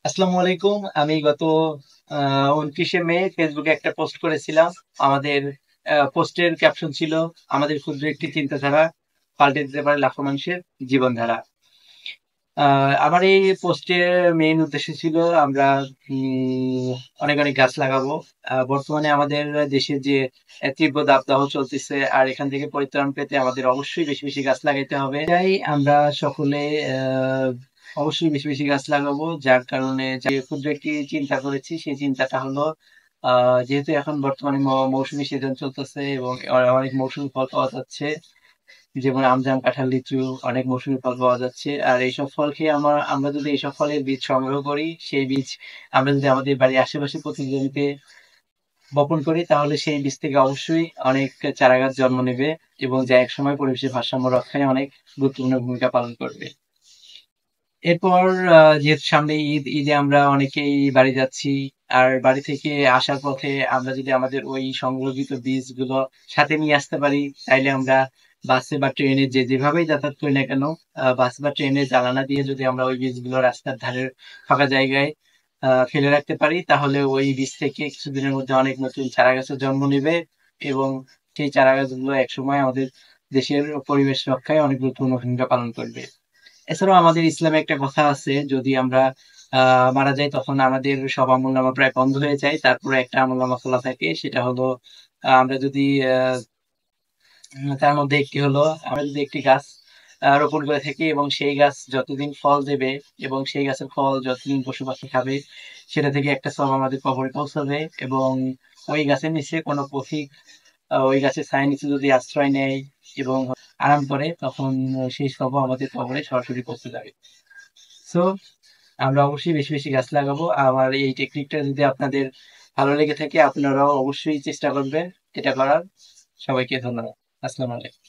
আসসালামু আলাইকুম। আমি গত 29শে মে ফেসবুকে একটা পোস্ট করেছিলাম। আমাদের পোস্টের ক্যাপশন ছিল, আমাদের ক্ষুদ্র একটি চিন্তাধারা পাল্টে দিতে পারে লাখো মানুষের জীবনধারা। আমার এই পোস্টের মেইন উদ্দেশ্য ছিল আমরা অনেক অনেক গাছ লাগাবো। বর্তমানে আমাদের দেশের যে তীব্র দাবদাহ চলতেছে, আর এখান থেকে পরিত্রাণ পেতে আমাদের অবশ্যই বেশি বেশি গাছ লাগাইতে হবে। তাই আমরা সকলে অবশ্যই বেশি বেশি গাছ লাগাবো। যার কারণে যে ক্ষুদ্র একটি চিন্তা করেছি, সেই চিন্তাটা হলো যেহেতু এখন বর্তমানে মৌসুমী সিজন চলতেছে এবং অনেক মৌসুমী ফল পাওয়া যাচ্ছে, যেমন আম, জাম, কাঁঠাল, লিচু, অনেক মৌসুমী ফল পাওয়া যাচ্ছে। আর এইসব ফল খেয়ে আমরা যদি এইসব ফলের বীজ সংগ্রহ করি, সেই বীজ আমরা যদি আমাদের বাড়ির আশেপাশে প্রতি জমিতে বপন করি, তাহলে সেই বীজ থেকে অবশ্যই অনেক চারাগাছ জন্ম নেবে এবং যা একসময় পরিবেশের ভারসাম্য রক্ষায় অনেক গুরুত্বপূর্ণ ভূমিকা পালন করবে। এরপর যেহেতু সামনে ঈদ, ঈদে আমরা অনেকেই বাড়ি যাচ্ছি। আর বাড়ি থেকে আসার পথে আমরা যদি আমাদের ওই সংগ্রহীত বীজগুলো সাথে নিয়ে আসতে পারি, তাইলে আমরা বাসে বা ট্রেনে যে যেভাবেই যাতায়াত করি না কেন, বাস বা ট্রেনে জানালা দিয়ে যদি আমরা ওই বীজগুলো রাস্তার ধারের ফাঁকা জায়গায় ফেলে রাখতে পারি, তাহলে ওই বীজ থেকে কিছুদিনের মধ্যে অনেক নতুন চারা গাছের জন্ম নেবে এবং সেই চারা গাছগুলো একসময় আমাদের দেশের পরিবেশ রক্ষায় অনেক গুরুত্বপূর্ণ ভূমিকা পালন করবে। এছাড়াও আমাদের ইসলামে একটা কথা আছে, যদি আমরা মারা যাই তখন আমাদের সব আমলনামা প্রায় বন্ধ হয়ে যায়, তারপরে একটা আমলনামা খোলা থাকে। সেটা হলো আমরা যদি তার মধ্যে একটি হলো, আমরা যদি একটি গাছ রোপণ করে থাকি এবং সেই গাছ যতদিন ফল দেবে এবং সেই গাছের ফল যতদিন পশু পাখি খাবে, সেটা থেকে একটা সব আমাদের কবরে পৌঁছাবে। এবং ওই গাছের নিচে কোনো পথিক ওই গাছের ছায়ার নিচে যদি আশ্রয় নেয় এবং আরাম করে, তখন সেই সব আমাদের কবরে সরাসরি পৌঁছে যাবে। সো আমরা অবশ্যই বেশি বেশি গাছ লাগাবো। আমার এই টেকনিকটা যদি আপনাদের ভালো লেগে থাকে, আপনারাও অবশ্যই চেষ্টা করবেন এটা করার। সবাইকে ধন্যবাদ। আসসালামু আলাইকুম।